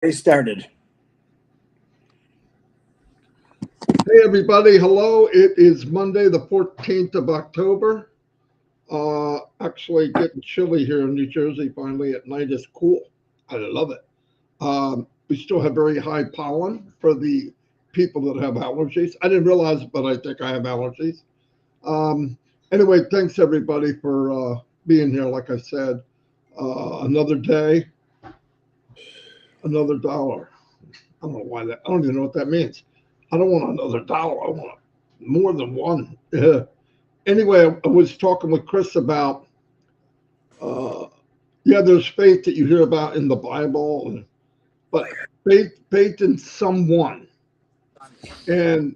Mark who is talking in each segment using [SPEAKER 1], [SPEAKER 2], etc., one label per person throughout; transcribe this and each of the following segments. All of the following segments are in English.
[SPEAKER 1] They started.
[SPEAKER 2] Hey everybody, hello. It is Monday, the 14th of October. Actually getting chilly here in New Jersey finally at night. Is cool. I love it. We still have very high pollen for the people that have allergies. I didn't realize it, but I think I have allergies. Anyway, thanks everybody for being here. Like I said, another day, another dollar. I don't know why that. I don't even know what that means. I don't want another dollar. I want more than one. Anyway, I was talking with Chris about, there's faith that you hear about in the Bible, but faith in someone. And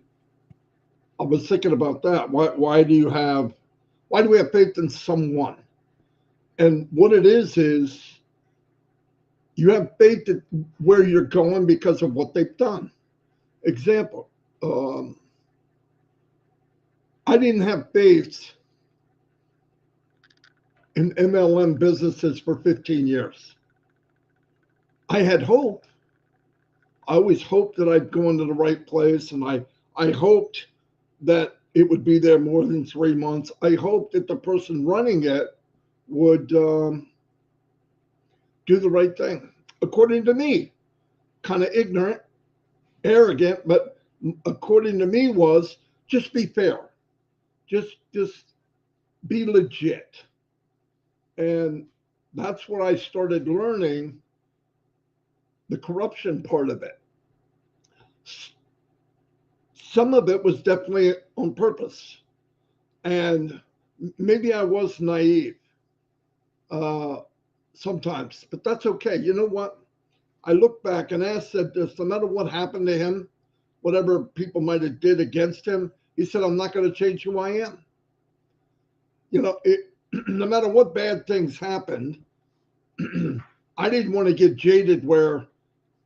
[SPEAKER 2] I was thinking about that. Why do we have faith in someone? And what it is you have faith in where you're going because of what they've done. Example, I didn't have faith in MLM businesses for 15 years. I had hope. I always hoped that I'd go into the right place, and I hoped that it would be there more than 3 months. I hoped that the person running it would do the right thing, according to me. Kind of ignorant, arrogant, but according to me was just be fair. Just be legit. And that's where I started learning the corruption part of it. Some of it was definitely on purpose. And maybe I was naive sometimes, but that's okay. You know what? I look back and Ash said this, no matter what happened to him, whatever people might have did against him, he said, I'm not going to change who I am. No matter what bad things happened, I didn't want to get jaded where,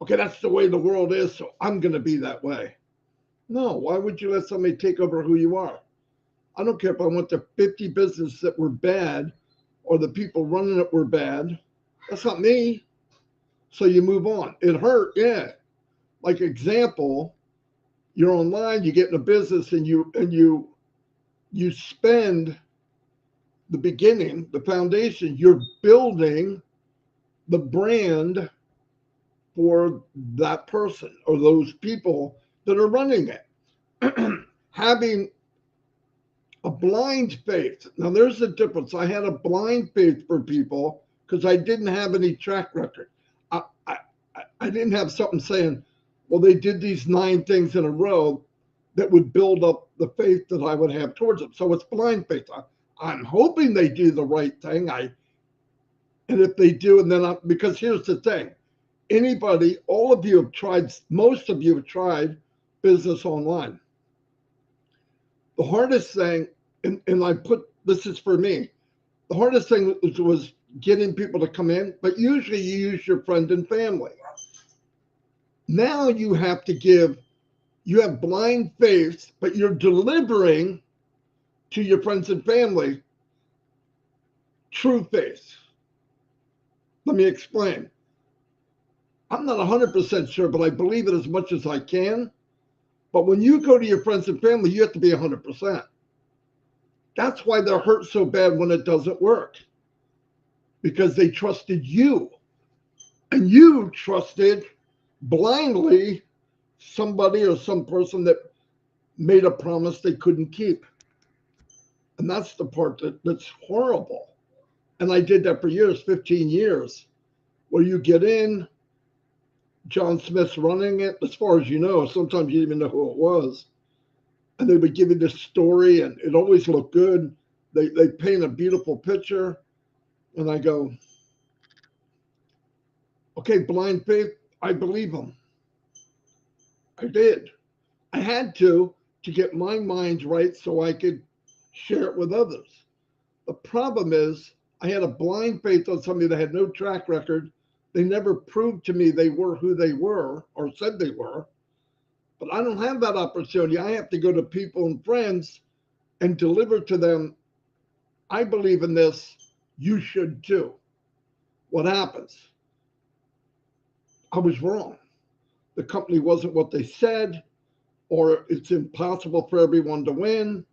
[SPEAKER 2] okay, that's the way the world is, so I'm going to be that way. No, why would you let somebody take over who you are? I don't care if I went to 50 businesses that were bad or the people running it were bad. That's not me. So you move on. It hurt, yeah. Like example, you're online, you get in a business and you spend the beginning, the foundation, you're building the brand for that person or those people that are running it. Having a blind faith. Now, there's a difference. I had a blind faith for people because I didn't have any track record. I didn't have something saying, well, they did these 9 things in a row that would build up the faith that I would have towards them. So it's blind faith. I'm hoping they do the right thing. And if they do, and then because here's the thing, anybody, all of you have tried, most of you have tried business online. The hardest thing, and I put, this is for me, the hardest thing was getting people to come in, but usually you use your friend and family. Now you have blind faith, but you're delivering to your friends and family true faith. Let me explain. I'm not 100% sure, but I believe it as much as I can. But when you go to your friends and family, you have to be 100%. That's why they're hurt so bad when it doesn't work. Because they trusted you. And you trusted blindly somebody or some person that made a promise they couldn't keep. And that's the part that's horrible. And I did that for years, 15 years, where you get in, John Smith's running it, as far as you know, sometimes you didn't even know who it was. And they would give you this story, and it always looked good. They paint a beautiful picture. And I go, okay, blind faith, I believe them. I did. I had to get my mind right so I could share it with others. The problem is I had a blind faith on somebody that had no track record. They never proved to me they were who they were or said they were. But I don't have that opportunity. I have to go to people and friends and deliver to them, I believe in this, you should too. What happens? I was wrong. The company wasn't what they said, or it's impossible for everyone to win.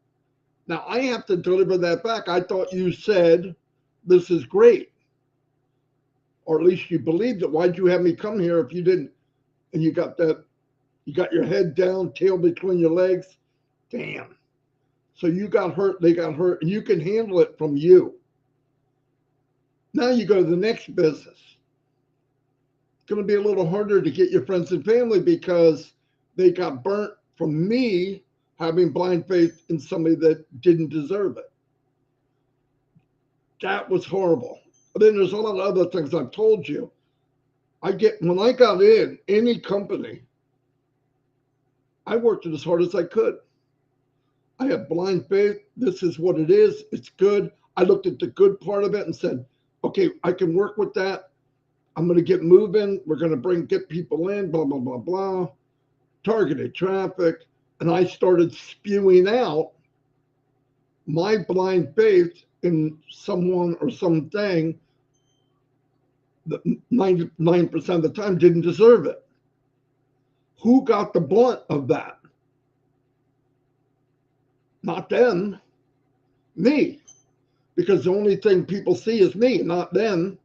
[SPEAKER 2] Now I have to deliver that back. I thought you said this is great, or at least you believed it. Why'd you have me come here if you didn't? And you got your head down, tail between your legs. Damn. So you got hurt, they got hurt, and you can handle it from you. Now you go to the next business. It's going to be a little harder to get your friends and family because they got burnt from me having blind faith in somebody that didn't deserve it. That was horrible. But then there's a lot of other things I've told you. When I got in any company, I worked it as hard as I could. I have blind faith. This is what it is. It's good. I looked at the good part of it and said, okay, I can work with that. I'm going to get moving. We're going to get people in, blah, blah, blah, blah. Targeted traffic. And I started spewing out my blind faith in someone or something that 99% of the time didn't deserve it. Who got the brunt of that? Not them, me. Because the only thing people see is me, not them.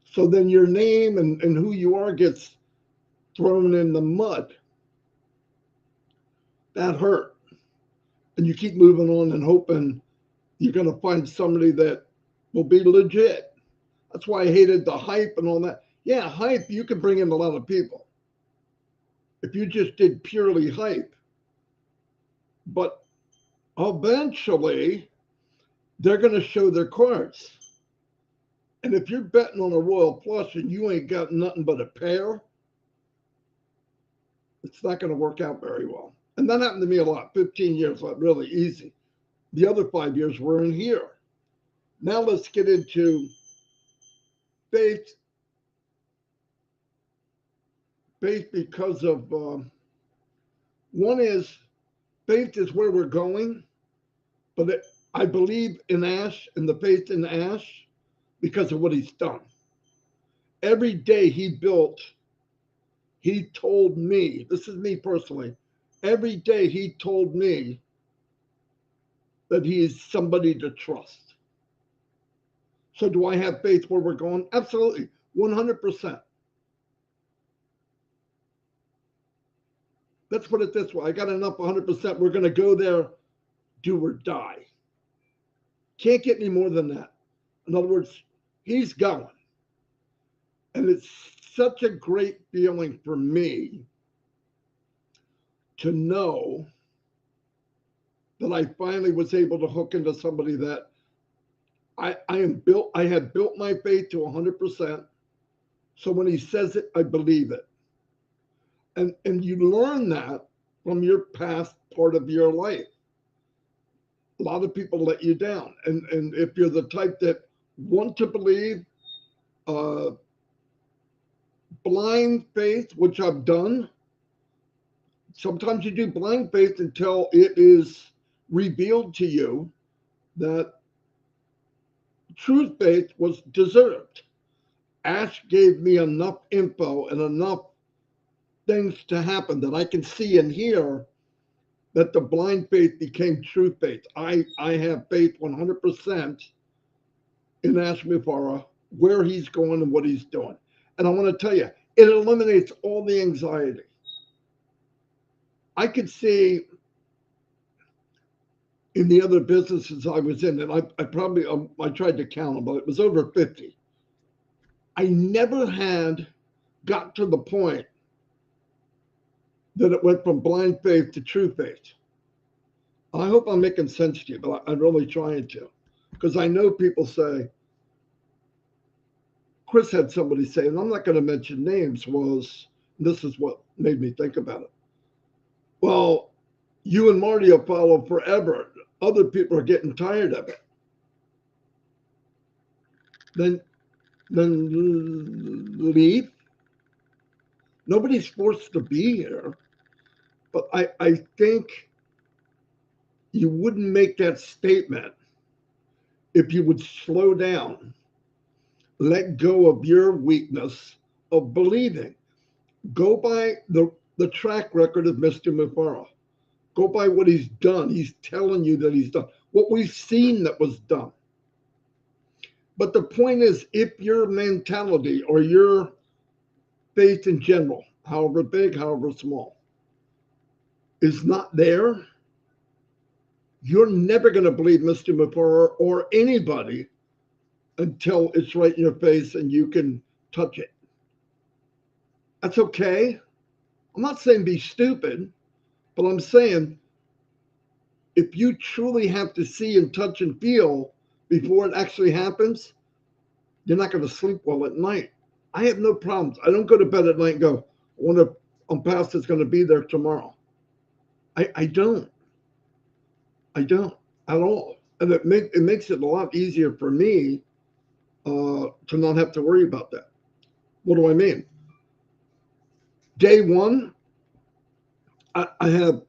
[SPEAKER 2] So then your name and who you are gets thrown in the mud. That hurt. And you keep moving on and hoping you're going to find somebody that will be legit. That's why I hated the hype and all that. Yeah, hype, you can bring in a lot of people. If you just did purely hype. But eventually, they're going to show their cards. And if you're betting on a Royal Plus and you ain't got nothing but a pair, it's not going to work out very well. And that happened to me a lot. 15 years, like really easy. The other 5 years were in here. Now let's get into faith. Faith because of, one is, faith is where we're going. But I believe in Ash and the faith in Ash because of what he's done. Every day he built, he told me, this is me personally, every day he told me that he is somebody to trust. So do I have faith where we're going? Absolutely, 100%. Let's put it this way. I got enough 100%. We're going to go there, do or die. Can't get any more than that. In other words, he's going. And it's such a great feeling for me to know that I finally was able to hook into somebody that I had built my faith to 100%. So when he says it, I believe it. And you learn that from your past part of your life. A lot of people let you down. And if you're the type that want to believe, blind faith, which I've done, sometimes you do blind faith until it is revealed to you that truth faith was deserved. Ash gave me enough info and enough things to happen that I can see and hear that the blind faith became true faith. I have faith 100% in Ash Mufara, where he's going and what he's doing. And I want to tell you, it eliminates all the anxiety. I could see in the other businesses I was in, and I tried to count them, but it was over 50. I never had got to the point that it went from blind faith to true faith. I hope I'm making sense to you, but I'm really trying to. Because I know people say, Chris had somebody say, and I'm not going to mention names, this is what made me think about it. Well, you and Marty will follow forever. Other people are getting tired of it. Then leave. Nobody's forced to be here. But I think you wouldn't make that statement if you would slow down, let go of your weakness of believing. Go by the track record of Mr. Mufara. Go by what he's done. He's telling you that he's done what we've seen that was done. But the point is, if your mentality or your faith in general, however big, however small, is not there, you're never going to believe Mr. Mufara or anybody until it's right in your face and you can touch it. That's okay. I'm not saying be stupid, but I'm saying if you truly have to see and touch and feel before it actually happens, you're not going to sleep well at night. I have no problems. I don't go to bed at night and go, I wonder if Onpassive is going to be there tomorrow. I don't. I don't at all. And it makes it a lot easier for me to not have to worry about that. What do I mean? Day one, I have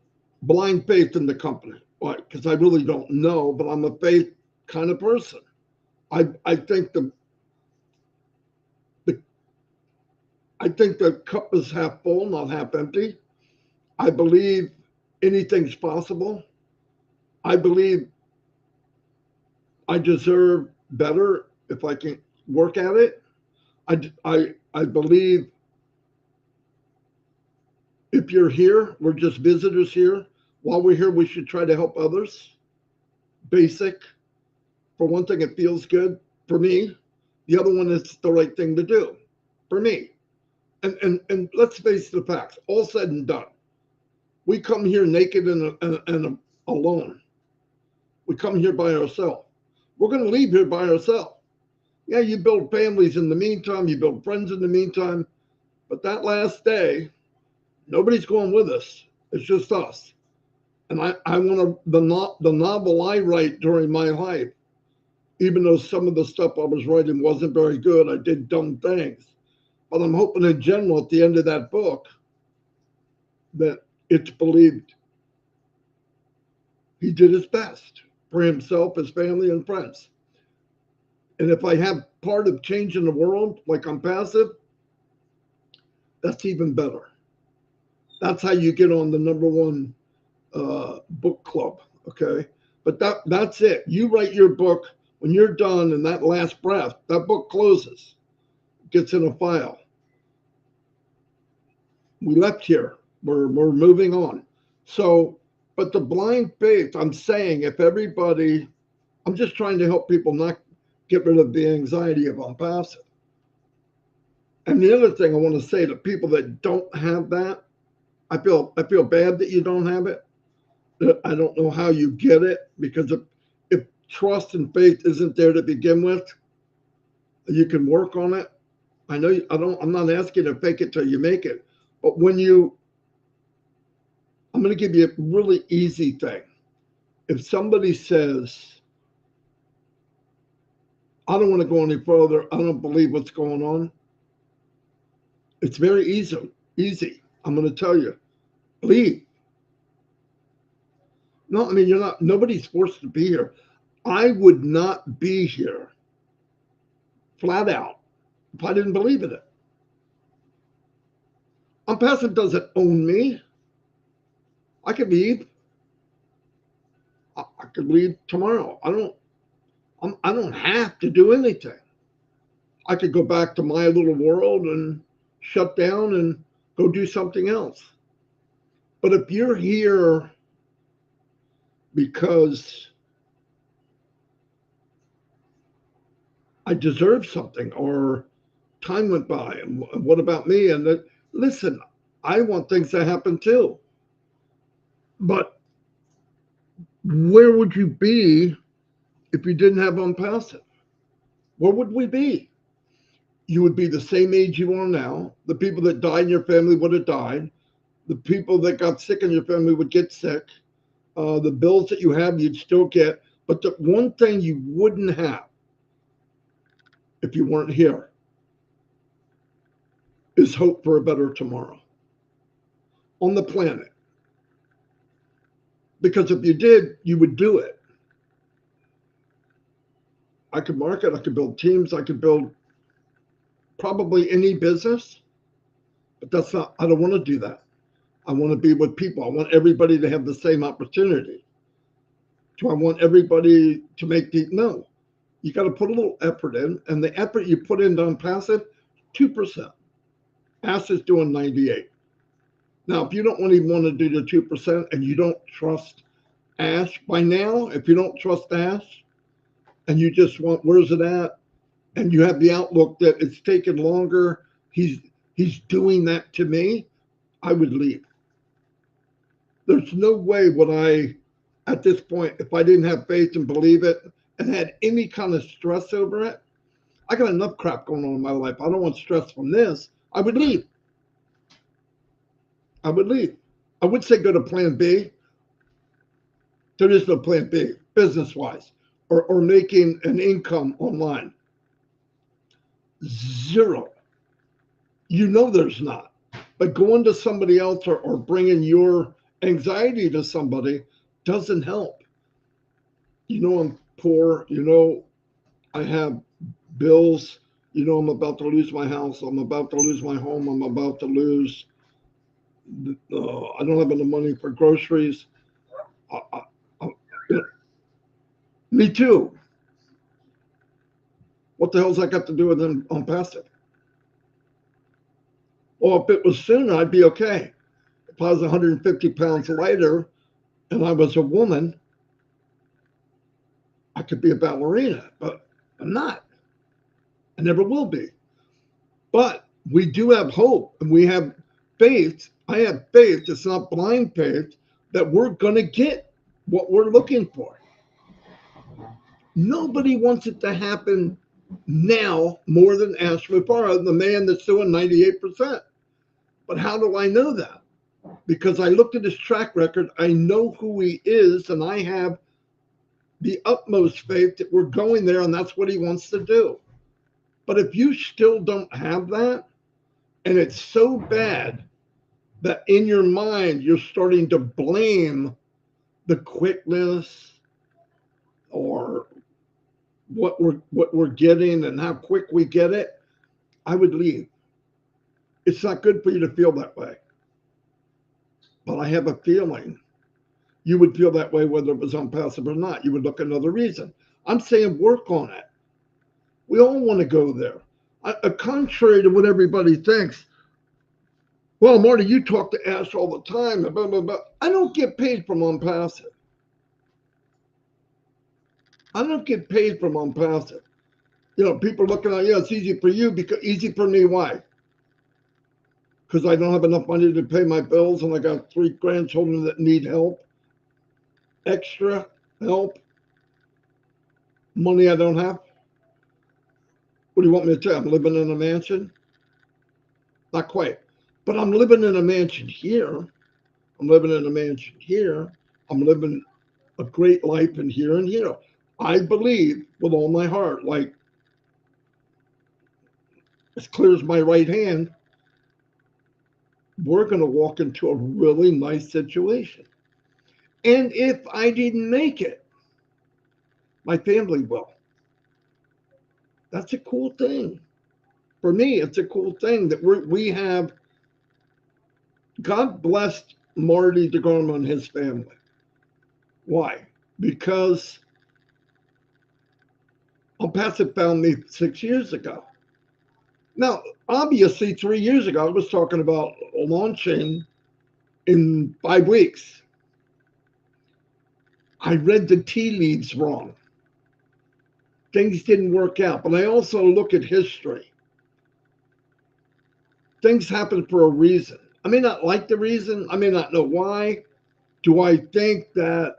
[SPEAKER 2] blind faith in the company. Why? Because I really don't know, but I'm a faith kind of person. I think the cup is half full, not half empty. I believe anything's possible. I believe I deserve better if I can work at it. I believe if you're here, we're just visitors here. While we're here, we should try to help others. Basic. For one thing, it feels good for me. The other one is the right thing to do for me. And let's face the facts. All said and done, we come here naked and alone. We come here by ourselves. We're going to leave here by ourselves. Yeah, you build families in the meantime. You build friends in the meantime. But that last day, nobody's going with us. It's just us. And I want the novel I write during my life, even though some of the stuff I was writing wasn't very good, I did dumb things. But I'm hoping in general at the end of that book that it's believed he did his best for himself, his family, and friends. And if I have part of changing the world, like Onpassive, that's even better. That's how you get on the #1 book club, okay? But that's it. You write your book. When you're done and that last breath, that book closes, gets in a file. We left here. We're moving on. So, but the blind faith, I'm saying if everybody, I'm just trying to help people not get rid of the anxiety of Onpassive. And the other thing I want to say to people that don't have that, I feel bad that you don't have it. I don't know how you get it, because if trust and faith isn't there to begin with, you can work on it. I know I'm not asking you to fake it till you make it, but I'm going to give you a really easy thing. If somebody says, I don't want to go any further, I don't believe what's going on, it's very easy. I'm going to tell you, leave. No, I mean, nobody's forced to be here. I would not be here flat out if I didn't believe in it. Onpassive doesn't own me. I could leave. I could leave tomorrow. I don't have to do anything. I could go back to my little world and shut down and go do something else. But if you're here because I deserve something or time went by and what about me? And that, listen, I want things to happen too. But where would you be if you didn't have Onpassive? Where would we be? You would be the same age you are now. The people that died in your family would have died. The people that got sick in your family would get sick. The bills that you have, you'd still get. But the one thing you wouldn't have if you weren't here is hope for a better tomorrow on the planet. Because if you did, you would do it. I could market, I could build teams, I could build probably any business. But that's not, I don't want to do that. I want to be with people. I want everybody to have the same opportunity. Do I want everybody to make the, no. You got to put a little effort in, and the effort you put into Onpassive, 2%. Ash is doing 98. Now, if you don't even want to do the 2% and you don't trust Ash by now, if you don't trust Ash and you just want, where's it at? And you have the outlook that it's taken longer, he's doing that to me, I would leave. There's no way would I, at this point, if I didn't have faith and believe it and had any kind of stress over it, I got enough crap going on in my life. I don't want stress from this. I would leave. I would leave. I would say go to plan B. There is no plan B, business-wise, or making an income online. Zero. You know there's not. But going to somebody else or bringing your anxiety to somebody doesn't help. You know I'm poor. You know I have bills. You know I'm about to lose my house. I'm about to lose my home. I'm about to lose. I don't have enough money for groceries. I, me too. What the hell's that got to do with them Onpassive? Well, if it was sooner, I'd be okay. If I was 150 pounds lighter and I was a woman, I could be a ballerina, but I'm not. I never will be. But we do have hope and we have faith. I have faith, it's not blind faith, that we're going to get what we're looking for. Nobody wants it to happen now more than Ash Mufareh, the man that's doing 98%. But how do I know that? Because I looked at his track record, I know who he is, and I have the utmost faith that we're going there, and that's what he wants to do. But if you still don't have that, and it's so bad that in your mind you're starting to blame the quickness or what we're getting and how quick we get it, I would leave. It's not good for you to feel that way. But I have a feeling you would feel that way whether it was Onpassive or not. You would look at another reason. I'm saying work on it. We all want to go there. Contrary to what everybody thinks, well, Marty, you talk to Ash all the time. Blah, blah, blah. I don't get paid from Onpassive. I don't get paid from Onpassive. You know, people looking at, yeah, it's easy for you. Because easy for me, why? Because I don't have enough money to pay my bills and I got 3 grandchildren that need help. Extra help. Money I don't have. What do you want me to tell you? I'm living in a mansion? Not quite. But I'm living in a mansion here. I'm living in a mansion here. I'm living a great life in here and here. I believe with all my heart, like as clear as my right hand, we're going to walk into a really nice situation. And if I didn't make it, my family will. That's a cool thing. For me, it's a cool thing that we have. God blessed Marty DeGarmo and his family. Why? Because Onpassive found me 6 years ago. Now, obviously, 3 years ago, I was talking about launching in 5 weeks. I read the tea leaves wrong. Things didn't work out. But I also look at history. Things happen for a reason. I may not like the reason. I may not know why. Do I think that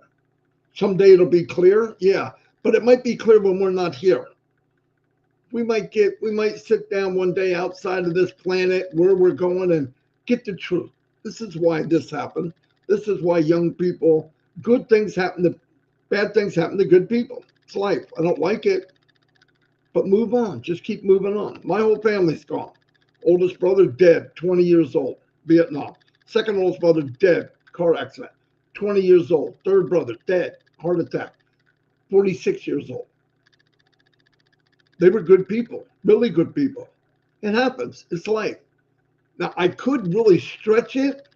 [SPEAKER 2] someday it'll be clear? Yeah. But it might be clear when we're not here. We might sit down one day outside of this planet where we're going and get the truth. This is why this happened. This is why young people, good things happen to, bad things happen to good people. It's life. I don't like it, but move on. Just keep moving on. My whole family's gone. Oldest brother dead, 20 years old, Vietnam. Second oldest brother dead, car accident, 20 years old. Third brother dead, heart attack, 46 years old. They were good people, really good people. It happens. It's life. Now, I could really stretch it.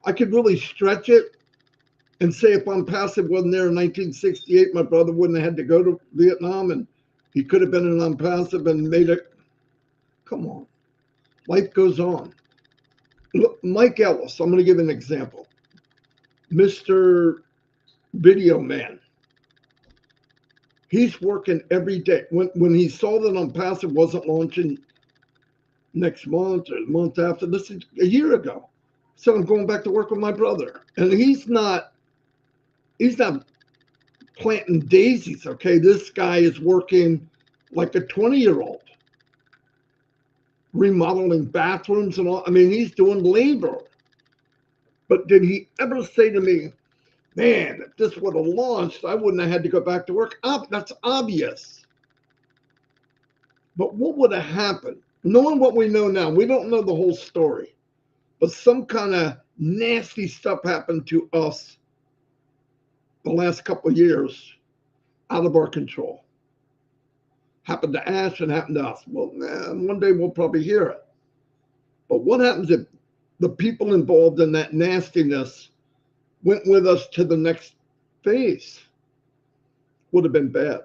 [SPEAKER 2] I could really stretch it and say if Onpassive wasn't there in 1968, my brother wouldn't have had to go to Vietnam and he could have been an Onpassive and made it. Come on. Life goes on. Look, Mike Ellis, I'm going to give an example. Mr. Video Man. He's working every day. When he saw that Onpassive wasn't launching next month or the month after, this is a year ago. So I'm going back to work with my brother. And he's not planting daisies, okay? This guy is working like a 20-year-old, remodeling bathrooms and all. I mean, he's doing labor. But did he ever say to me, man, if this would have launched, I wouldn't have had to go back to work? That's obvious. But what would have happened? Knowing what we know now, we don't know the whole story, but some kind of nasty stuff happened to us the last couple of years out of our control. Happened to Ash and happened to us. Well, one day we'll probably hear it. But what happens if the people involved in that nastiness went with us to the next phase? Would have been bad.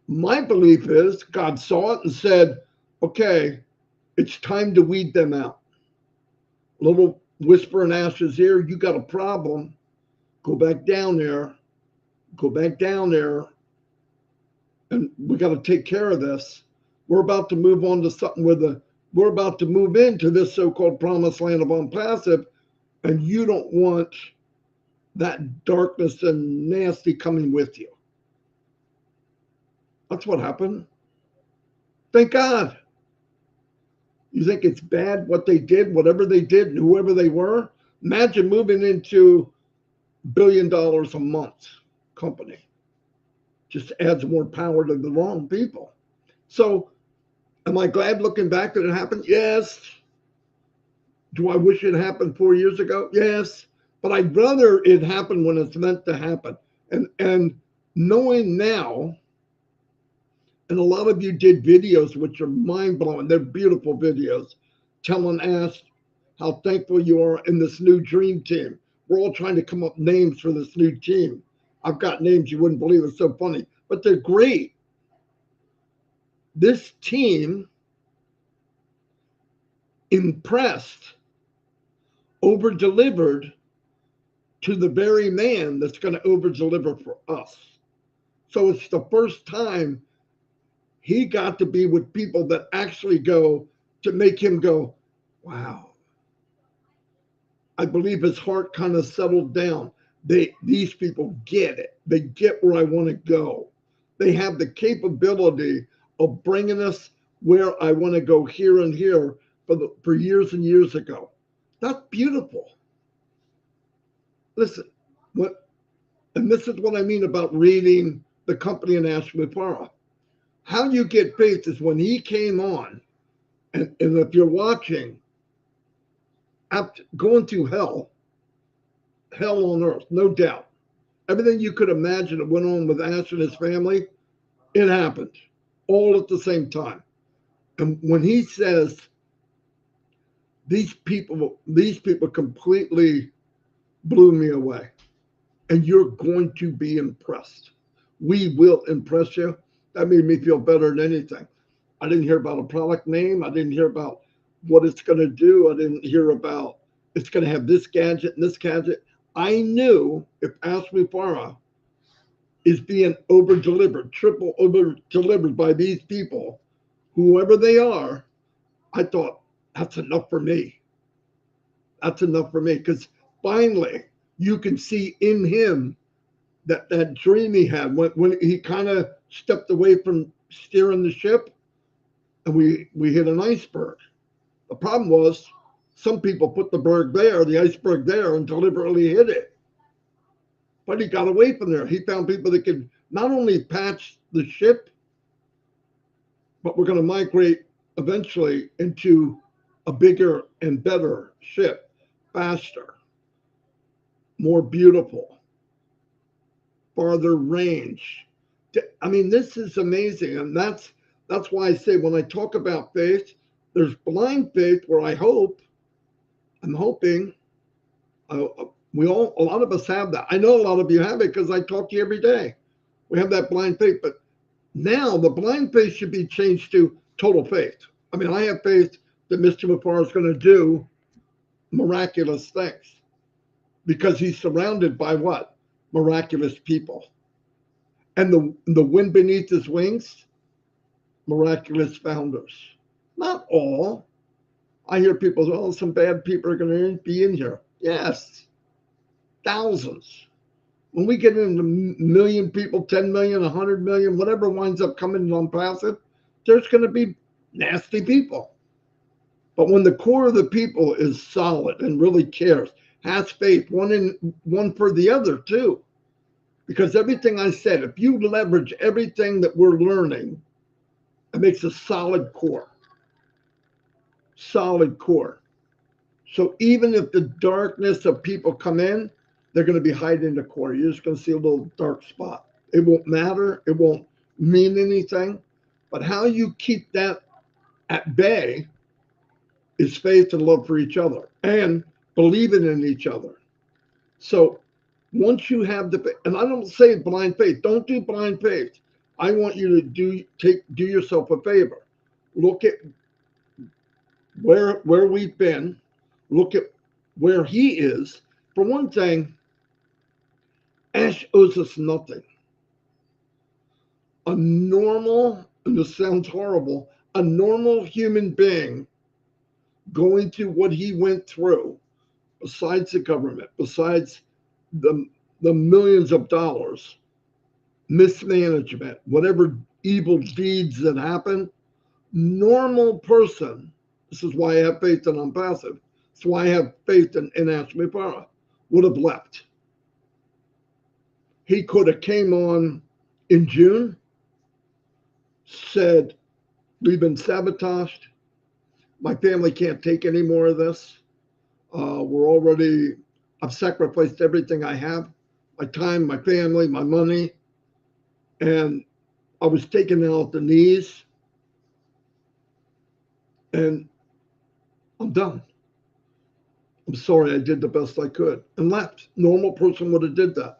[SPEAKER 2] My belief is God saw it and said, okay, it's time to weed them out. A little whisper in Ash's ear, you got a problem. Go back down there. Go back down there. And we got to take care of this. We're about to move on to something we're about to move into this so-called promised land of Onpassive, and you don't want that darkness and nasty coming with you. That's what happened. Thank God. You think it's bad what they did, whatever they did, and whoever they were? Imagine moving into $1 billion a month company. Just adds more power to the wrong people. So am I glad looking back that it happened? Yes. Do I wish it happened 4 years ago? Yes. But I'd rather it happen when it's meant to happen. And knowing now, and a lot of you did videos which are mind-blowing. They're beautiful videos telling Ash how thankful you are in this new dream team. We're all trying to come up with names for this new team. I've got names you wouldn't believe. It's so funny, but they're great. This team impressed, over-delivered to the very man that's going to over-deliver for us. So it's the first time he got to be with people that actually go to make him go, wow. I believe his heart kind of settled down. These people get it. They get where I want to go. They have the capability of bringing us where I want to go here and here for years and years ago. That's beautiful. Listen, and this is what I mean about reading the company in Amplify. How you get faith is when he came on, and if you're watching, after going through hell on earth, no doubt. Everything you could imagine that went on with Ash and his family, it happened all at the same time. And when he says, these people completely blew me away, and you're going to be impressed. We will impress you. That made me feel better than anything. I didn't hear about a product name. I didn't hear about what it's going to do. I didn't hear about it's going to have this gadget and this gadget. I knew if Amplify is being over-delivered, triple over-delivered by these people, whoever they are, I thought, that's enough for me. That's enough for me, because finally you can see in him that dream he had when he kind of stepped away from steering the ship and we hit an iceberg. The problem was some people put the iceberg there, and deliberately hit it. But he got away from there. He found people that could not only patch the ship, but we're going to migrate eventually into a bigger and better ship, faster, more beautiful, farther range. I mean, this is amazing. And that's why I say when I talk about faith, There's blind faith where I'm hoping, uh, a lot of us have that. I know a lot of you have it because I talk to you every day. We have that blind faith, but now the blind faith should be changed to total faith. I mean, I have faith that Mr. Mafar is going to do miraculous things because he's surrounded by what? Miraculous people. And the wind beneath his wings, miraculous founders. Not all. I hear people say, oh, some bad people are going to be in here. Yes, thousands. When we get into a million people, 10 million, 100 million, whatever winds up coming on passive, there's going to be nasty people. But when the core of the people is solid and really cares, has faith, one for the other too. Because everything I said, if you leverage everything that we're learning, it makes a solid core. Solid core. So even if the darkness of people come in, they're going to be hiding in the core. You're just going to see a little dark spot. It won't matter. It won't mean anything. But how you keep that at bay is faith and love for each other and believing in each other. So once you have and I don't say blind faith, don't do blind faith. I want you to do yourself a favor. Look at where we've been. Look at where he is. For one thing, Ash owes us nothing. A normal, and this sounds horrible, a normal human being going through what he went through, besides the government, besides the millions of dollars, mismanagement, whatever evil deeds that happen, normal person, this is why I have faith in Onpassive, that's why I have faith in Ash Mifara, would have left. He could have came on in June, said, we've been sabotaged. My family can't take any more of this. I've sacrificed everything I have, my time, my family, my money. And I was taken out at the knees. And I'm done. I'm sorry, I did the best I could and left. Normal person would have did that.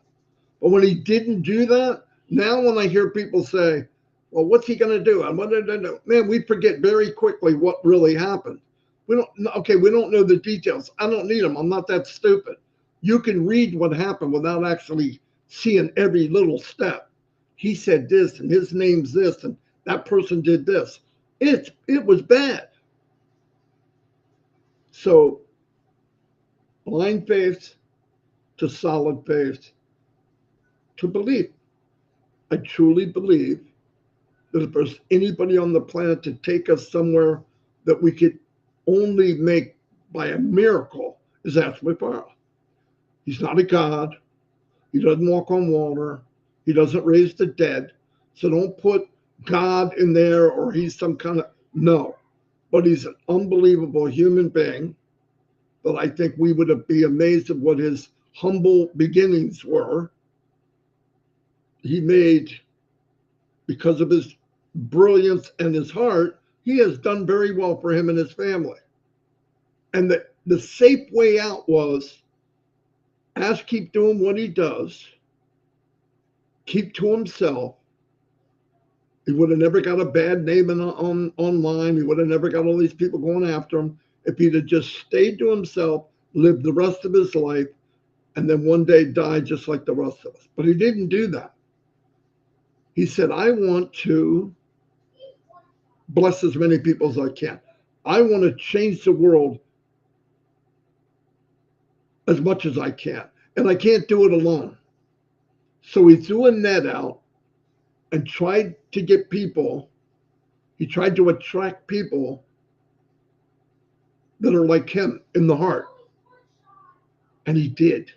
[SPEAKER 2] But when he didn't do that, now when I hear people say, well, what's he going to do? And what did I do? Man, we forget very quickly what really happened. We don't know the details. I don't need them. I'm not that stupid. You can read what happened without actually seeing every little step. He said this, and his name's this, and that person did this. It was bad. So blind faith to solid faith to belief. I truly believe that if there's anybody on the planet to take us somewhere that we could only make by a miracle, is Ash Mifara. He's not a god. He doesn't walk on water. He doesn't raise the dead. So don't put God in there or he's some kind of, no. But he's an unbelievable human being that I think we would be amazed at what his humble beginnings were. He made, because of his brilliance and his heart, he has done very well for him and his family. And the safe way out was Ash keep doing what he does, keep to himself. He would have never got a bad name online. He would have never got all these people going after him if he'd have just stayed to himself, lived the rest of his life, and then one day died just like the rest of us. But he didn't do that. He said, I want to bless as many people as I can. I want to change the world as much as I can. And I can't do it alone. So he threw a net out and tried to get people. He tried to attract people that are like him in the heart. And he did.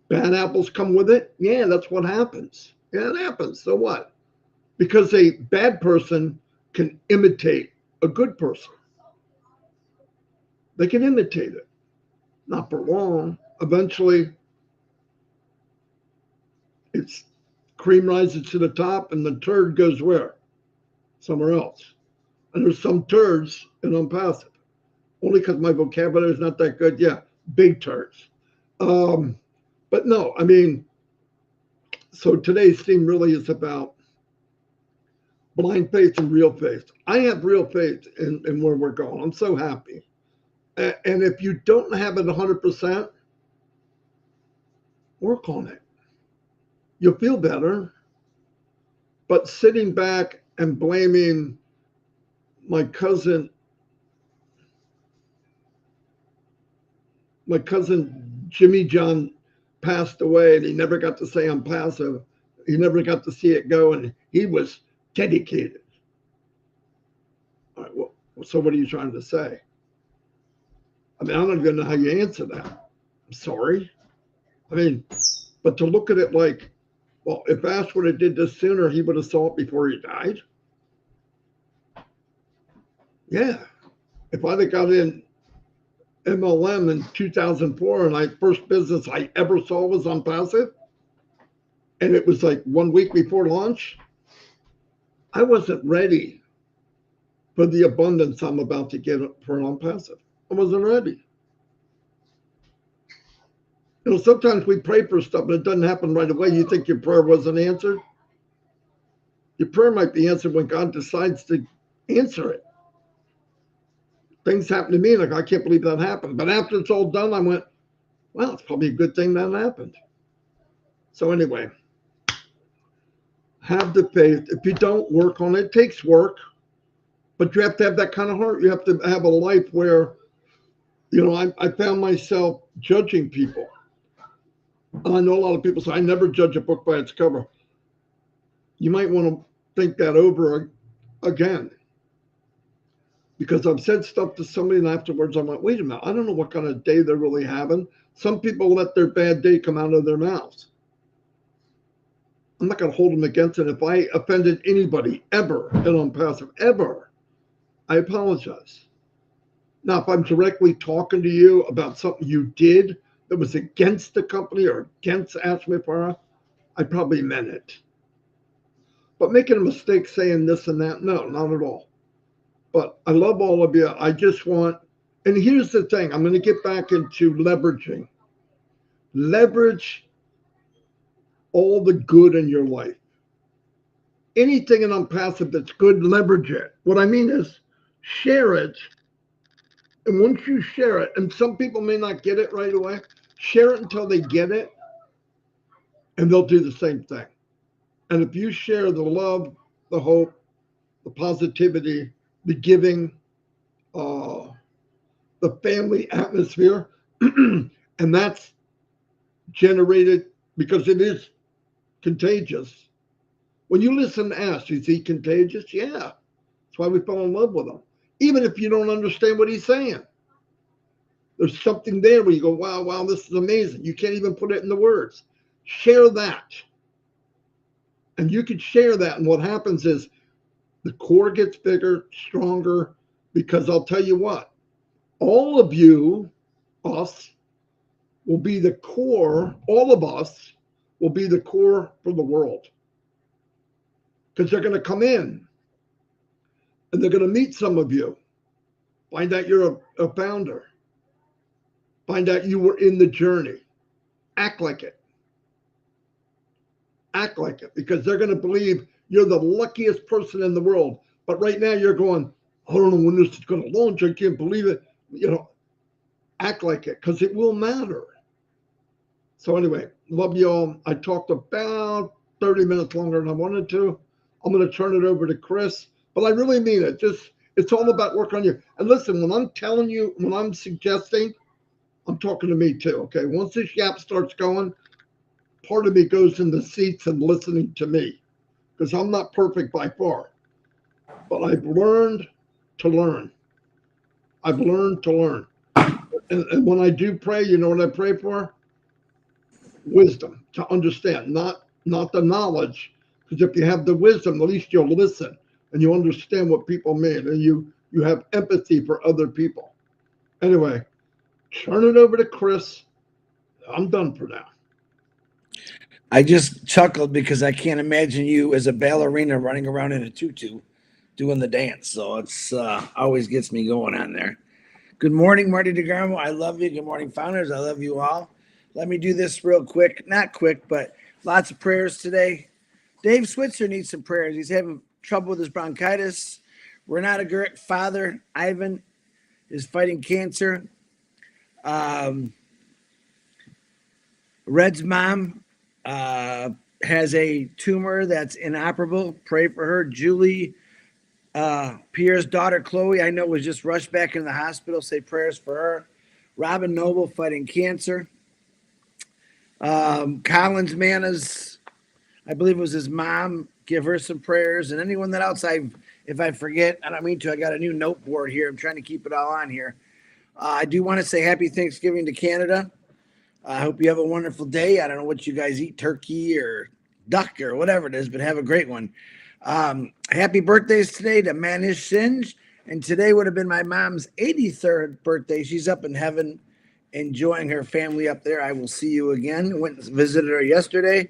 [SPEAKER 2] Bad apples come with it. Yeah, that's what happens. Yeah, it happens. So what? Because a bad person can imitate a good person. They can imitate it. Not for long. Eventually, it's cream rises to the top and the turd goes where? Somewhere else. And there's some turds in Onpassive. Only because my vocabulary is not that good. Yeah, big turds. But no, I mean, so today's theme really is about blind faith and real faith. I have real faith in where we're going. I'm so happy. And if you don't have it 100%, work on it. You'll feel better. But sitting back and blaming my cousin Jimmy John passed away and he never got to say I'm passive. He never got to see it go, and he was dedicated. All right, well, so what are you trying to say? I mean, I don't even know how you answer that. I'm sorry. I mean, but to look at it like, well, if Ash would have did this sooner, he would have saw it before he died. Yeah. If I'd have got in MLM in 2004 and my first business I ever saw was Onpassive, and it was like 1 week before launch, I wasn't ready for the abundance I'm about to get for Onpassive. I wasn't ready. You know, sometimes we pray for stuff and it doesn't happen right away. You think your prayer wasn't answered? Your prayer might be answered when God decides to answer it. Things happen to me, like, I can't believe that happened. But after it's all done, I went, well, it's probably a good thing that happened. So anyway, have the faith. If you don't work on it, it takes work, but you have to have that kind of heart. You have to have a life where, you know, I found myself judging people. And I know a lot of people say, I never judge a book by its cover. You might want to think that over again. Because I've said stuff to somebody and afterwards I'm like, wait a minute, I don't know what kind of day they're really having. Some people let their bad day come out of their mouths. I'm not going to hold them against it. If I offended anybody ever in Onpassive, ever, I apologize. Now, if I'm directly talking to you about something you did that was against the company or against Ashmifara, I probably meant it. But making a mistake saying this and that, no, not at all. But I love all of you. I just want, and here's the thing, I'm going to get back into leveraging. Leverage all the good in your life. Anything in Onpassive that's good, leverage it. What I mean is share it. And once you share it, and some people may not get it right away, share it until they get it, and they'll do the same thing. And if you share the love, the hope, the positivity, the giving, the family atmosphere, and that's generated because it is contagious. When you listen to Ash, is he contagious? Yeah. That's why we fell in love with him. Even if you don't understand what he's saying, there's something there where you go, wow, this is amazing. You can't even put it in the words. Share that. And you can share that. And what happens is the core gets bigger, stronger, because I'll tell you what, all of you, us, will be the core, all of us will be the core for the world. Because they're going to come in and they're going to meet some of you. Find out you're a founder. Find out you were in the journey. Act like it. Act like it, because they're going to believe you're the luckiest person in the world. But right now you're going, I don't know when this is going to launch. I can't believe it. You know, act like it, because it will matter. So anyway, love you all. I talked about 30 minutes longer than I wanted to. I'm going to turn it over to Chris, but I really mean it. It's all about work on you. And listen, when I'm telling you, when I'm suggesting, I'm talking to me too, okay? Once this yap starts going, part of me goes in the seats and listening to me, because I'm not perfect by far. But I've learned to learn. I've learned to learn. And when I do pray, you know what I pray for? Wisdom, to understand, not the knowledge. Because if you have the wisdom, at least you'll listen and you understand what people mean, and you have empathy for other people. Anyway, turn it over to Chris. I'm done for now.
[SPEAKER 1] I just chuckled because I can't imagine you as a ballerina running around in a tutu. doing the dance. So it's always gets me going on there. Good morning, Marty DeGarmo. I love you. Good morning, founders. I love you all. Let me do this real quick. Not quick, but lots of prayers today. Dave Switzer needs some prayers. He's having trouble with his bronchitis. Renata Gurrick, father, Ivan, is fighting cancer. Red's mom has a tumor that's inoperable. Pray for her. Julie, Pierre's daughter, Chloe, I know was just rushed back into the hospital. Say prayers for her. Robin Noble fighting cancer. Collins Mana's, I believe it was his mom. Give her some prayers. And anyone that else, if I forget, I don't mean to. I got a new note board here. I'm trying to keep it all on here. I do want to say happy Thanksgiving to Canada. I hope you have a wonderful day. I don't know what you guys eat, turkey or duck or whatever it is, but have a great one. Happy birthdays today to Manish Singe. And today would have been my mom's 83rd birthday. She's up in heaven enjoying her family up there. I will see you again. Went and visited her yesterday.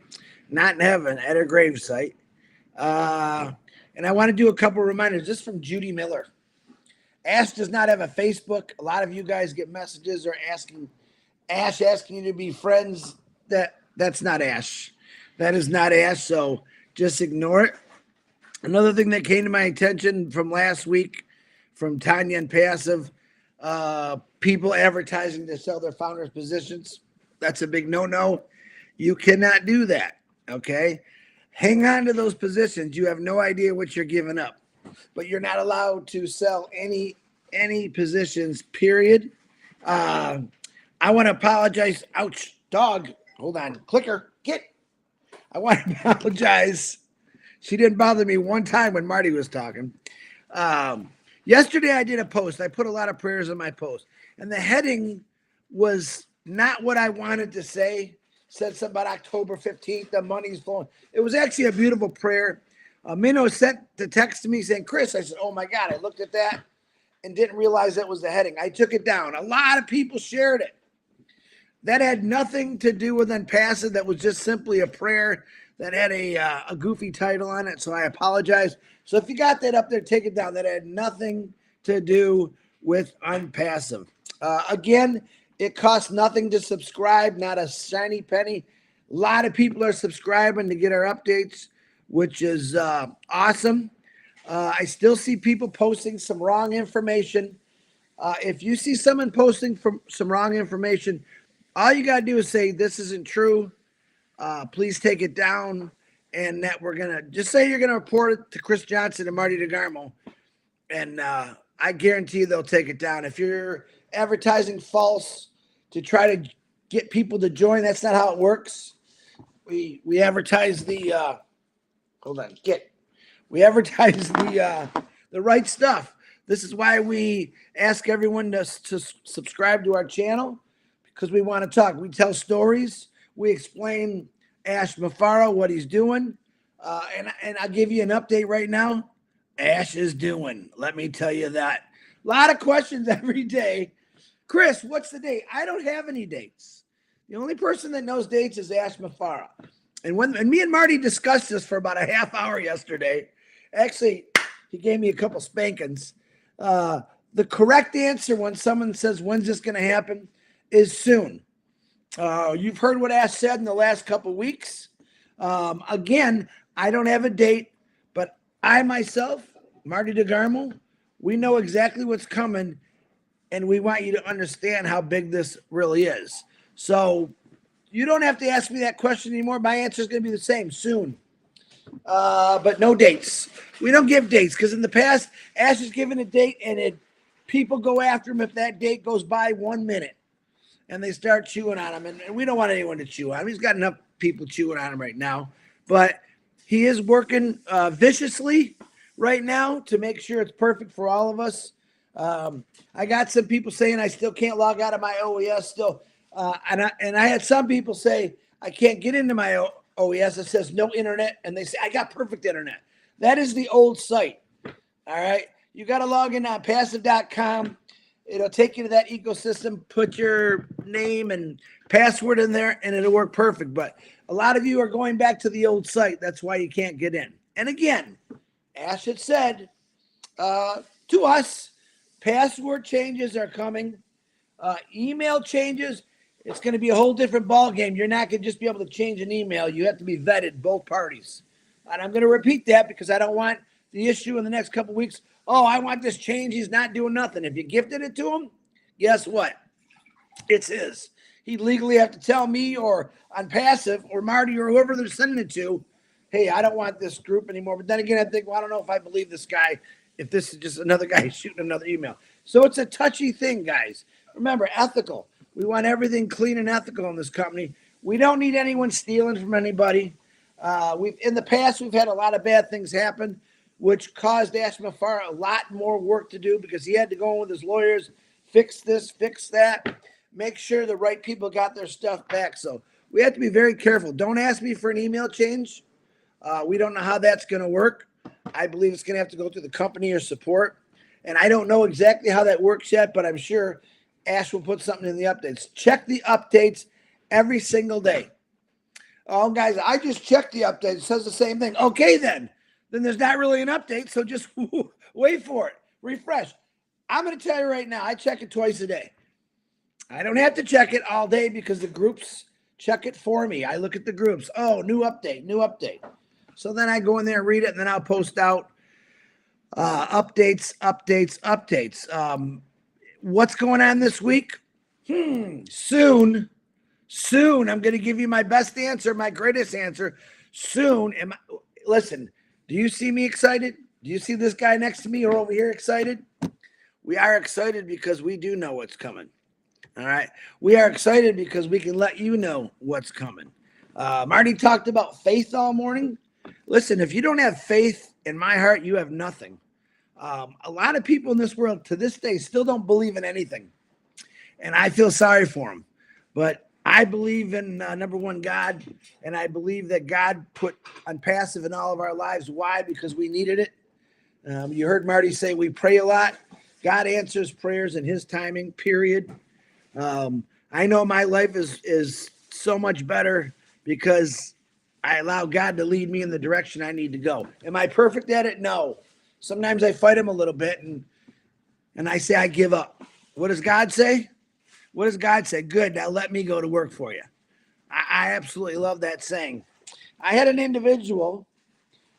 [SPEAKER 1] Not in heaven, at her gravesite. And I want to do a couple reminders just from Judy Miller. Ash does not have a Facebook. A lot of you guys get messages or asking you to be friends. That's not Ash. That is not Ash. So just ignore it. Another thing that came to my attention from last week from Tanya and Passive, people advertising to sell their founders positions. That's a big no-no. You cannot do that. Okay. Hang on to those positions. You have no idea what you're giving up, but you're not allowed to sell any positions, period. I want to apologize. Ouch, dog. Hold on. Clicker, get. I want to apologize. She didn't bother me one time when Marty was talking. Yesterday I did a post. I put a lot of prayers in my post. And the heading was not what I wanted to say. Said something about October 15th, the money's flowing. It was actually a beautiful prayer. Minnow sent the text to me saying, Chris, I said, oh my God, I looked at that and didn't realize that was the heading. I took it down. A lot of people shared it. That had nothing to do with Onpassive. That was just simply a prayer that had a goofy title on it. So I apologize. So if you got that up there, take it down. That had nothing to do with Onpassive. Again, it costs nothing to subscribe, not a shiny penny. A lot of people are subscribing to get our updates, which is awesome. I still see people posting some wrong information. If you see someone posting some wrong information, all you got to do is say, this isn't true. Please take it down. And that we're going to just say you're going to report it to Chris Johnson and Marty DeGarmo. And I guarantee you they'll take it down. If you're advertising false to try to get people to join, that's not how it works. We advertise the we advertise the right stuff. This is why we ask everyone to subscribe to our channel, because we want to talk. We tell stories. We explain Ash Mafaro, what he's doing. And I'll give you an update right now. Ash is doing. Let me tell you that. A lot of questions every day. Chris, what's the date? I don't have any dates. The only person that knows dates is Ash Mafaro. And me and Marty discussed this for about a half hour yesterday. Actually, he gave me a couple spankings. The correct answer when someone says, when's this going to happen, is soon. You've heard what Ash said in the last couple weeks. Again, I don't have a date, but I myself, Marty DeGarmo, we know exactly what's coming, and we want you to understand how big this really is. So you don't have to ask me that question anymore. My answer is going to be the same, soon. But no dates. We don't give dates because in the past, Ash has given a date, and people go after him if that date goes by 1 minute. And they start chewing on him. And we don't want anyone to chew on him. He's got enough people chewing on him right now. But he is working viciously right now to make sure it's perfect for all of us. I got some people saying I still can't log out of my OES still. And I had some people say I can't get into my OES. It says no internet. And they say I got perfect internet. That is the old site. All right. You got to log in on passive.com. It'll take you to that ecosystem, put your name and password in there, and it'll work perfect. But a lot of you are going back to the old site. That's why you can't get in. And again, Ash had said to us. Password changes are coming. Email changes. It's going to be a whole different ball game. You're not going to just be able to change an email. You have to be vetted, both parties. And I'm going to repeat that because I don't want the issue in the next couple of weeks. Oh, I want this change. He's not doing nothing. If you gifted it to him, guess what? It's his. He'd legally have to tell me or Onpassive or Marty or whoever they're sending it to, hey, I don't want this group anymore. But then again, I think, well, I don't know if I believe this guy, if this is just another guy shooting another email. So it's a touchy thing, guys. Remember, ethical. We want everything clean and ethical in this company. We don't need anyone stealing from anybody. In the past, we've had a lot of bad things happen, which caused Ashmafar a lot more work to do because he had to go in with his lawyers, fix this, fix that, make sure the right people got their stuff back. So we have to be very careful. Don't ask me for an email change. We don't know how that's going to work. I believe it's going to have to go through the company or support. And I don't know exactly how that works yet, but I'm sure Ash will put something in the updates. Check the updates every single day. Oh, guys, I just checked the update. It says the same thing. Okay, then there's not really an update, so just wait for it. Refresh. I'm going to tell you right now, I check it twice a day. I don't have to check it all day because the groups check it for me. I look at the groups. Oh, new update, new update. So then I go in there and read it, and then I'll post out updates. What's going on this week? Soon, I'm going to give you my best answer, my greatest answer. Soon, listen, do you see me excited? Do you see this guy next to me or over here excited? We are excited because we do know what's coming. All right. We are excited because we can let you know what's coming. Marty talked about faith all morning. Listen, if you don't have faith in my heart, you have nothing. A lot of people in this world to this day still don't believe in anything. And I feel sorry for them. But I believe in number one, God. And I believe that God put Onpassive in all of our lives. Why? Because we needed it. You heard Marty say we pray a lot. God answers prayers in his timing, period. I know my life is so much better because I allow God to lead me in the direction I need to go. Am I perfect at it? No. Sometimes I fight him a little bit and I say I give up. What does God say? What does God say? Good, now let me go to work for you. I absolutely love that saying. I had an individual,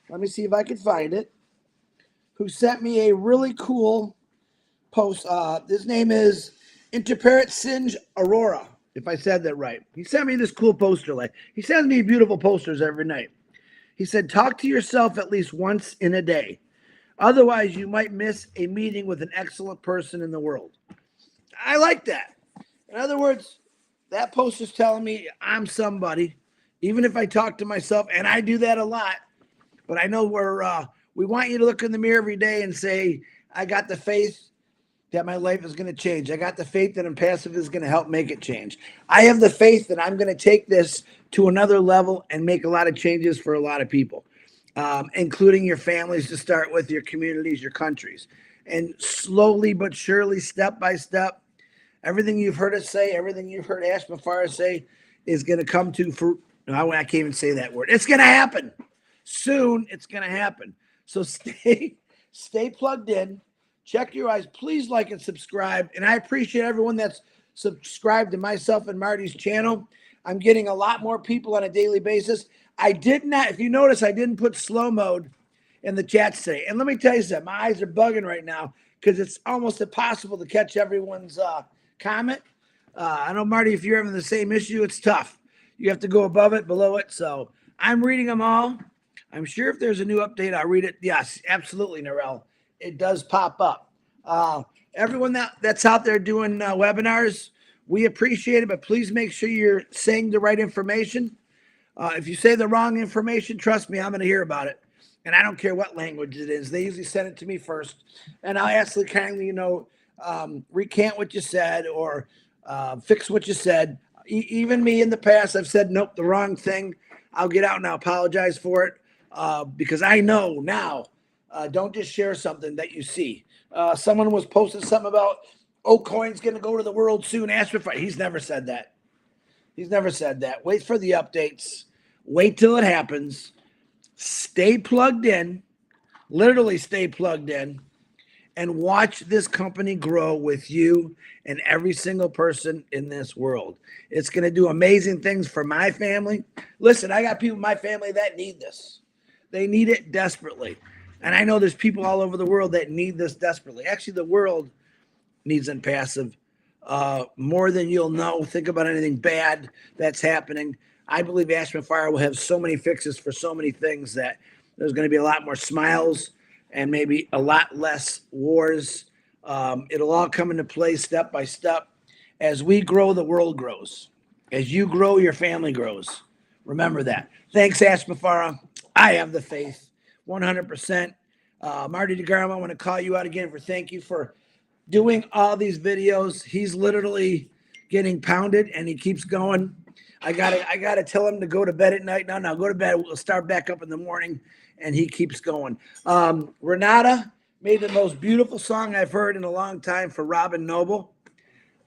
[SPEAKER 1] let me see if I can find it, who sent me a really cool post. His name is Interparet Singe Aurora, if I said that right. He sent me this cool poster. He sends me beautiful posters every night. He said, talk to yourself at least once in a day. Otherwise, you might miss a meeting with an excellent person in the world. I like that. In other words, that poster's telling me I'm somebody, even if I talk to myself, and I do that a lot. But I know we want you to look in the mirror every day and say, I got the faith that my life is going to change. I got the faith that Onpassive is going to help make it change. I have the faith that I'm going to take this to another level and make a lot of changes for a lot of people, including your families to start with, your communities, your countries. And slowly but surely, step by step, everything you've heard us say, everything you've heard Ash Mafara say is going to come to fruit. No, I can't even say that word. It's going to happen. Soon, it's going to happen. So stay plugged in. Check your eyes. Please like and subscribe. And I appreciate everyone that's subscribed to myself and Marty's channel. I'm getting a lot more people on a daily basis. I did not, if you notice, I didn't put slow mode in the chat today. And let me tell you something. My eyes are bugging right now because it's almost impossible to catch everyone's comment. I know, Marty, if you're having the same issue, it's tough. You have to go above it, below it. So I'm reading them all. I'm sure if there's a new update, I'll read it. Yes, absolutely, Narelle. It does pop up. Everyone that's out there doing webinars, we appreciate it, but please make sure you're saying the right information. If you say the wrong information, trust me, I'm going to hear about it. And I don't care what language it is. They usually send it to me first. And I'll actually kindly, recant what you said or fix what you said. Even me in the past, I've said, nope, the wrong thing. I'll get out and I'll apologize for it because I know now. Don't just share something that you see. Someone was posting something about, coin's going to go to the world soon. Ask me. He's never said that. He's never said that. Wait for the updates. Wait till it happens. Stay plugged in. Literally stay plugged in. and watch this company grow with you and every single person in this world. It's going to do amazing things for my family. Listen, I got people in my family that need this. They need it desperately. And I know there's people all over the world that need this desperately. Actually, the world needs Onpassive more than you'll know. Think about anything bad that's happening. I believe Amplify will have so many fixes for so many things that there's going to be a lot more smiles and maybe a lot less wars. It'll all come into play step by step. As we grow, the world grows. As you grow, your family grows. Remember that. Thanks, Ashmafara. I have the faith, 100%. Marty DeGarmo, I want to call you out again for thank you for doing all these videos. He's literally getting pounded and he keeps going. I gotta tell him to go to bed at night. No, go to bed. We'll start back up in the morning, and he keeps going. Renata made the most beautiful song I've heard in a long time for Robin Noble.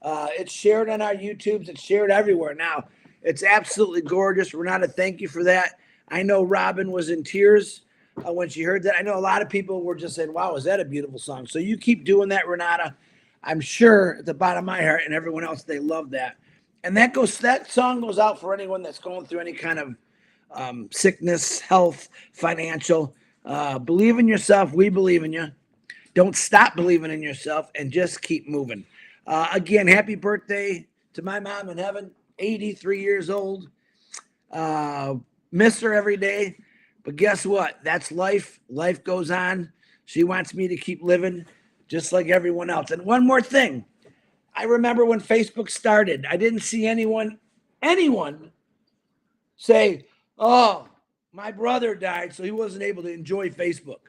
[SPEAKER 1] It's shared on our YouTubes. It's shared everywhere now. It's absolutely gorgeous. Renata, thank you for that. I know Robin was in tears when she heard that. I know a lot of people were just saying, wow, is that a beautiful song? So you keep doing that, Renata. I'm sure at the bottom of my heart and everyone else, they love that. And that song goes out for anyone that's going through any kind of sickness, health, financial. Believe in yourself. We believe in you. Don't stop believing in yourself and just keep moving. Again, happy birthday to my mom in heaven, 83 years old. Miss her every day. But guess what? That's life. Life goes on. She wants me to keep living just like everyone else. And one more thing. I remember when Facebook started, I didn't see anyone say, oh, my brother died, so he wasn't able to enjoy Facebook.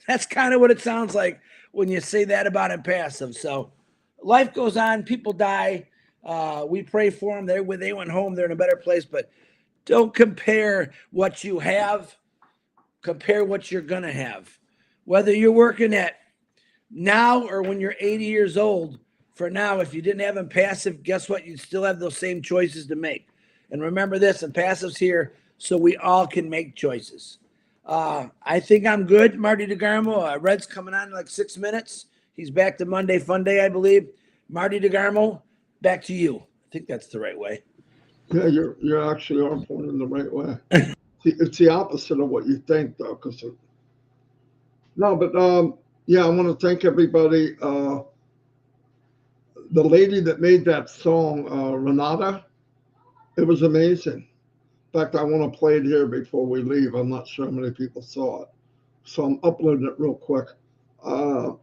[SPEAKER 1] That's kind of what it sounds like when you say that about Onpassive. So life goes on. People die. We pray for them. They went home. They're in a better place. But don't compare what you have. Compare what you're going to have. Whether you're working at now or when you're 80 years old, for now, if you didn't have Onpassive, guess what? You'd still have those same choices to make. And remember this, Onpassive's here so we all can make choices. I think I'm good, Marty DeGarmo. Red's coming on in like 6 minutes. He's back to Monday Fun Day, I believe. Marty DeGarmo, back to you. I think that's the right way.
[SPEAKER 2] Yeah, you're actually on point in the right way. It's the opposite of what you think, though. Yeah, I want to thank everybody. The lady that made that song, Renata, it was amazing. In fact, I want to play it here before we leave. I'm not sure how many people saw it. So I'm uploading it real quick. I'm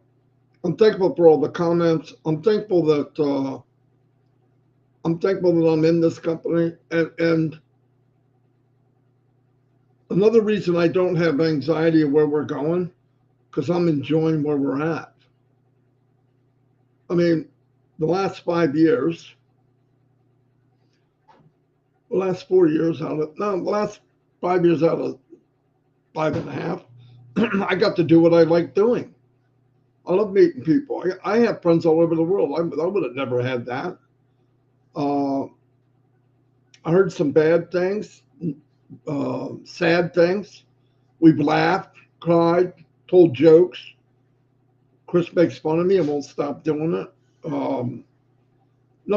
[SPEAKER 2] thankful for all the comments. I'm thankful that I'm in this company. And another reason I don't have anxiety of where we're going, because I'm enjoying where we're at. I mean, the last 5 years, the last 5 years out of 5.5, I got to do what I like doing. I love meeting people. I have friends all over the world. I would have never had that. I heard some bad things, sad things. We've laughed, cried, told jokes. Chris makes fun of me and won't stop doing it. No,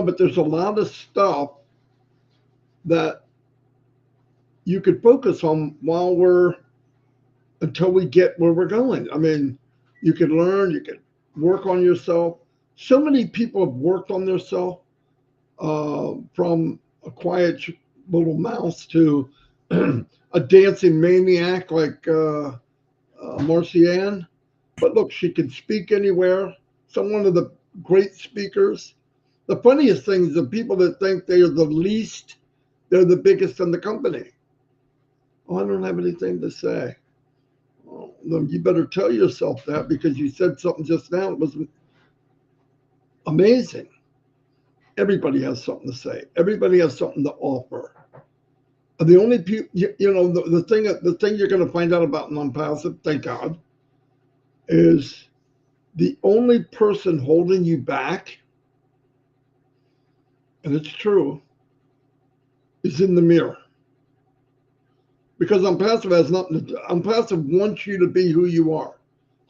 [SPEAKER 2] but there's a lot of stuff that you could focus on until we get where we're going. I mean, you could learn, you could work on yourself. So many people have worked on themselves, from a quiet little mouse to a dancing maniac like Marcianne. But look, she can speak anywhere. Some one of the great speakers. The funniest thing is the people that think they are the least, they're the biggest in the company. Oh, I don't have anything to say. Oh, you better tell yourself that, because you said something just now. It was amazing. Everybody has something to say. Everybody has something to offer. The only people, the thing you're going to find out about Onpassive, thank God, is the only person holding you back, and it's true, is in the mirror. Because Onpassive has nothing to do. Onpassive wants you to be who you are,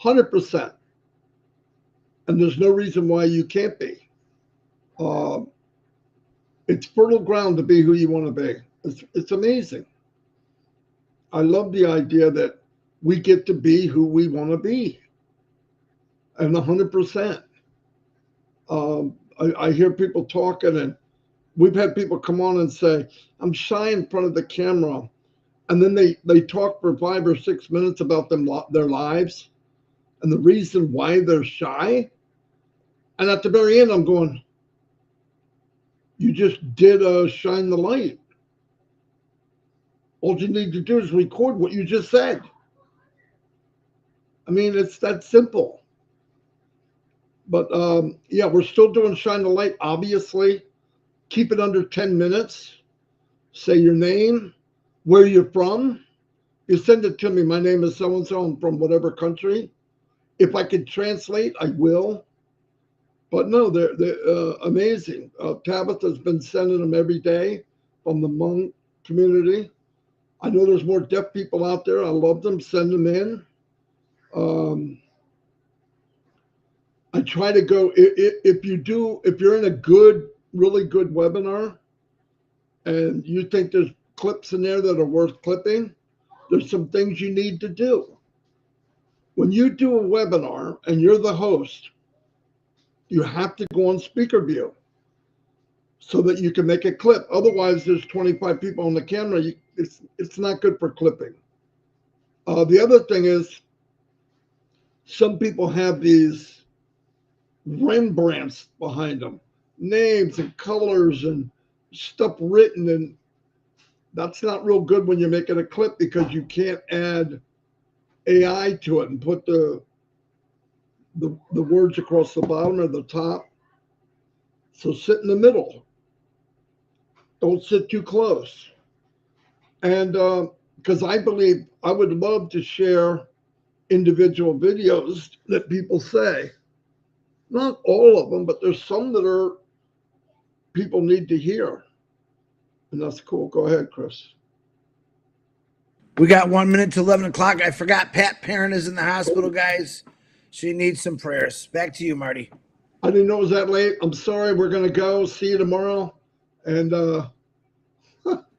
[SPEAKER 2] 100%. and there's no reason why you can't be. It's fertile ground to be who you want to be. It's amazing. I love the idea that we get to be who we want to be, and 100%. I hear people talking, and we've had people come on and say, I'm shy in front of the camera. And then they talk for 5 or 6 minutes about their lives and the reason why they're shy. And at the very end, I'm going, you just did shine the light. All you need to do is record what you just said. I mean, it's that simple. But yeah, we're still doing shine the light, obviously. Keep it under 10 minutes. Say your name, where you're from. You send it to me. My name is so-and-so. I'm from whatever country. If I could translate, I will. But no, they're amazing. Tabitha's been sending them every day from the Hmong community. I know there's more deaf people out there. I love them. Send them in. I try to go, if you're in a good, really good webinar and you think there's clips in there that are worth clipping, there's some things you need to do. When you do a webinar and you're the host, you have to go on speaker view so that you can make a clip. Otherwise, there's 25 people on the camera. It's not good for clipping. The other thing is, some people have these Rembrandts behind them, names and colors and stuff written, and that's not real good when you're making a clip because you can't add AI to it and put the words across the bottom or the top. So sit in the middle. Don't sit too close. And because I believe I would love to share individual videos that people say. Not all of them, but there's some that are people need to hear. And that's cool. Go ahead, Chris.
[SPEAKER 1] We got 1 minute to 11 o'clock. I forgot Pat Parent is in the hospital, guys. She needs some prayers. Back to you, Marty.
[SPEAKER 2] I didn't know it was that late. I'm sorry. We're going to go. See you tomorrow. And